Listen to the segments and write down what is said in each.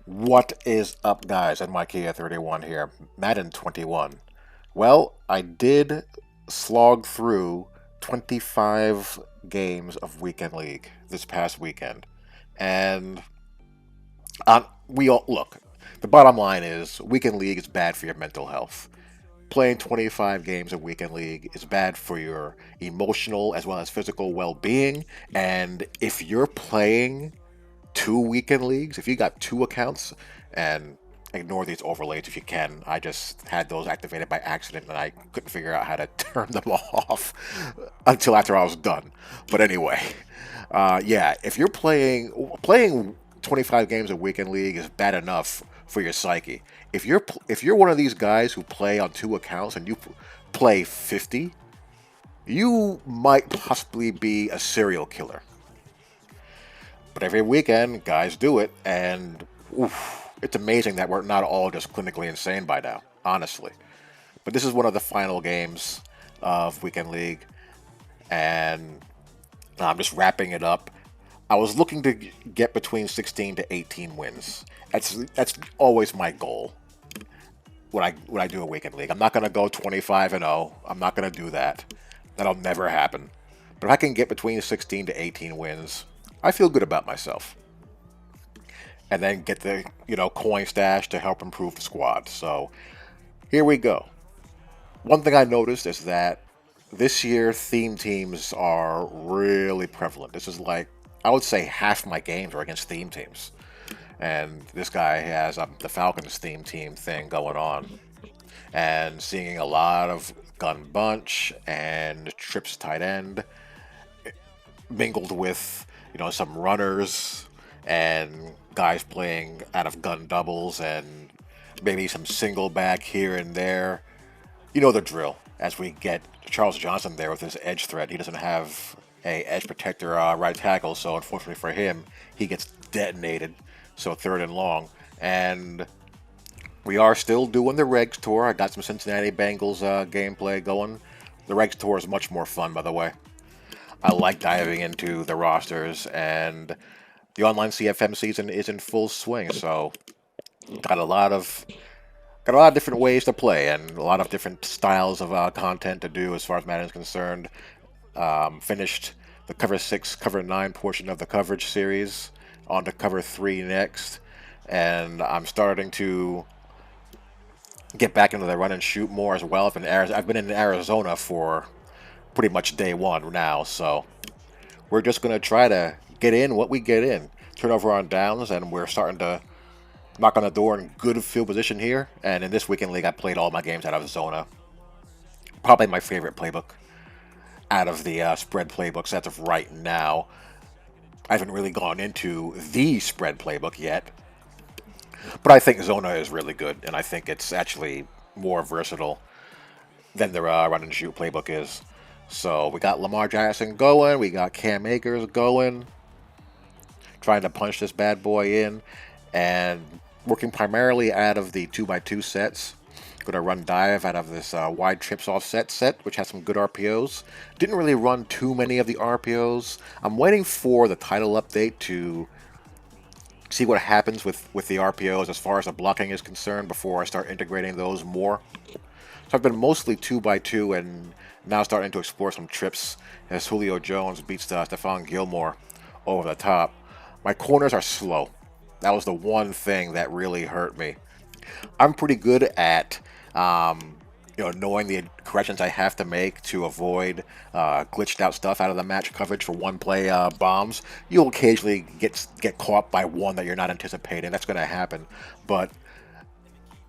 What is up, guys? And Mikey31 here, Madden 21. Well, I did slog through 25 games of Weekend League this past weekend. And we all look, the bottom line is Weekend League is bad for your mental health. Playing 25 games of Weekend League is bad for your emotional as well as physical well being. And if you're playing two weekend leagues, if you got two accounts, and ignore these overlays if you can. I just had those activated by accident and I couldn't figure out how to turn them off until after I was done. But anyway, yeah, if you're playing 25 games a weekend league is bad enough for your psyche. If you're one of these guys who play on two accounts and you play 50, you might possibly be a serial killer. But every weekend, guys do it, and oof, it's amazing that we're not all just clinically insane by now, honestly. But this is one of the final games of Weekend League, and I'm just wrapping it up. I was looking to get between 16 to 18 wins. That's always my goal when I do a Weekend League. I'm not going to go 25-0. I'm not going to do that. That'll never happen. But if I can get between 16 to 18 wins, I feel good about myself. And then get the coin stash to help improve the squad. So here we go. One thing I noticed is that this year theme teams are really prevalent. This is like, I would say half my games are against theme teams. And this guy has the Falcons theme team thing going on. And seeing a lot of gun bunch and trips tight end mingled with some runners and guys playing out of gun doubles and maybe some single back here and there. You know the drill. As we get Charles Johnson there with his edge threat, he doesn't have a edge protector right tackle, so unfortunately for him, he gets detonated. So third and long, and we are still doing the Regs tour. I got some Cincinnati Bengals gameplay going. The Regs tour is much more fun, by the way. I like diving into the rosters, and the online CFM season is in full swing. So got a lot of different ways to play, and a lot of different styles of content to do as far as Madden is concerned. Finished the Cover 6, Cover 9 portion of the coverage series. On to Cover 3 next. And I'm starting to get back into the run and shoot more as well. I've been in Arizona for pretty much day one now, so we're just going to try to get in what we get in. Turn over on downs, and we're starting to knock on the door in good field position here. And in this weekend league, I played all my games out of Zona. Probably my favorite playbook out of the spread playbooks as of right now. I haven't really gone into the spread playbook yet, but I think Zona is really good, and I think it's actually more versatile than the run and shoot playbook is. So we got Lamar Jackson going, we got Cam Akers going, trying to punch this bad boy in, and working primarily out of the 2x2 sets. Going to run dive out of this wide trips offset set, which has some good RPOs. Didn't really run too many of the RPOs. I'm waiting for the title update to see what happens with the RPOs as far as the blocking is concerned before I start integrating those more. So I've been mostly 2x2 and now starting to explore some trips as Julio Jones beats Stephon Gilmore over the top. My corners are slow. That was the one thing that really hurt me. I'm pretty good at knowing the corrections I have to make to avoid glitched out stuff out of the match coverage for one play bombs. You'll occasionally get caught by one that you're not anticipating. That's going to happen. But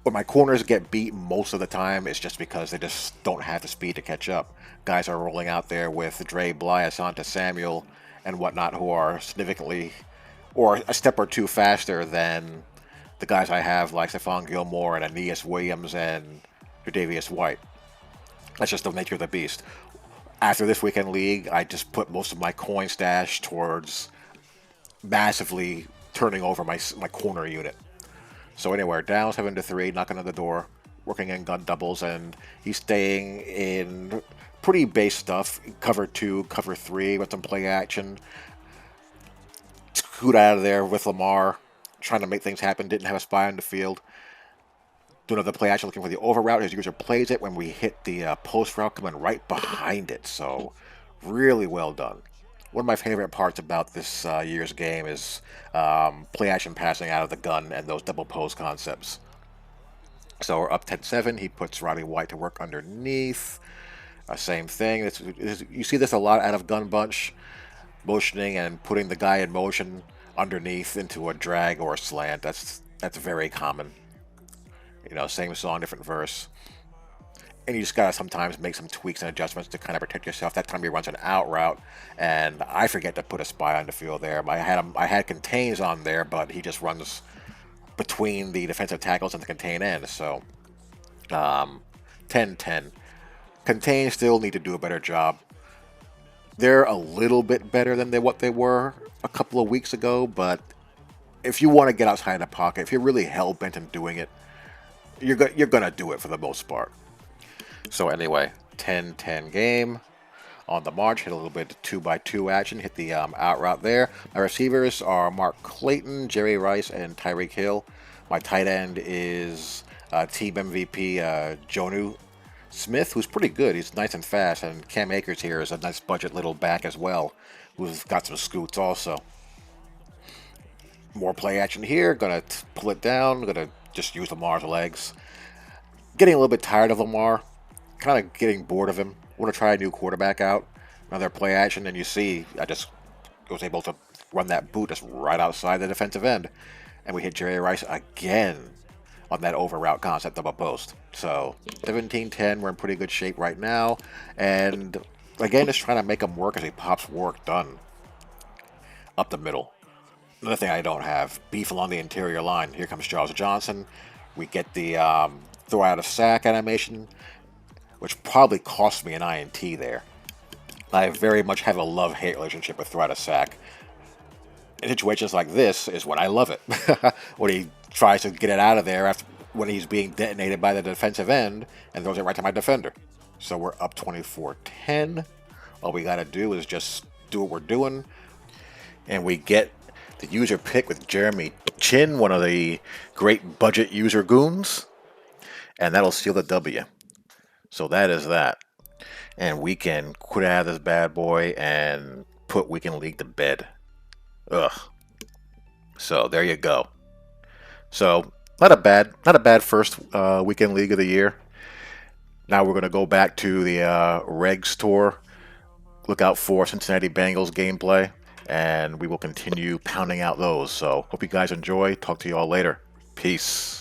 when my corners get beat most of the time, it's just because they just don't have the speed to catch up. Guys are rolling out there with Dre Bly, Asante Samuel, and whatnot who are significantly or a step or two faster than the guys I have like Stephon Gilmore and Aeneas Williams and Tre'Davious White. That's just the nature of the beast. After this weekend league, I just put most of my coin stash towards massively turning over my corner unit. So anyway, down 7-3, knocking on the door, working in gun doubles, and he's staying in pretty base stuff. Cover 2, cover 3 with some play action. Scoot out of there with Lamar. trying to make things happen, didn't have a spy on the field. Do another play action looking for the over route. His user plays it when we hit the post route coming right behind it. So really well done. One of my favorite parts about this year's game is play action passing out of the gun and those double post concepts. So we're up 10-7. He puts Riley White to work underneath. Same thing. You see this a lot out of Gun Bunch, motioning and putting the guy in motion underneath into a drag or a slant. That's very common. Same song, different verse. And you just gotta sometimes make some tweaks and adjustments to kind of protect yourself. That time he runs an out route, and I forget to put a spy on the field there. I had contains on there, but he just runs between the defensive tackles and the contain end. So 10-10. Contain still need to do a better job. They're a little bit better than what they were a couple of weeks ago, but if you want to get outside the pocket, if you're really hell-bent on doing it, you're going to do it for the most part. So anyway, 10-10 game. On the march, hit a little bit of 2x2 action, hit the out route there. My receivers are Mark Clayton, Jerry Rice, and Tyreek Hill. My tight end is team MVP Jonu Smith, who's pretty good. He's nice and fast. And Cam Akers here is a nice budget little back as well, who's got some scoots also. More play action here. Gonna pull it down. Gonna just use Lamar's legs. Getting a little bit tired of Lamar. Kind of getting bored of him. Want to try a new quarterback out. Another play action, and you see I just was able to run that boot just right outside the defensive end. And we hit Jerry Rice again on that over route concept double post. So 17-10, we're in pretty good shape right now. And again, just trying to make him work as he pops work done. Up the middle. Another thing I don't have, beef along the interior line. Here comes Charles Johnson. We get the throw out of sack animation, which probably cost me an INT there. I very much have a love-hate relationship with throw out of sack. In situations like this is when I love it. When he tries to get it out of there when he's being detonated by the defensive end and throws it right to my defender. So we're up 24-10. All we got to do is just do what we're doing. And we get the user pick with Jeremy Chin, one of the great budget user goons. And that'll seal the W. So that is that. And we can quit out of this bad boy and put Weekend League to bed. Ugh. So there you go. So not a bad first Weekend League of the year. Now we're going to go back to the Regs tour. Look out for Cincinnati Bengals gameplay, and we will continue pounding out those. So hope you guys enjoy. Talk to you all later. Peace.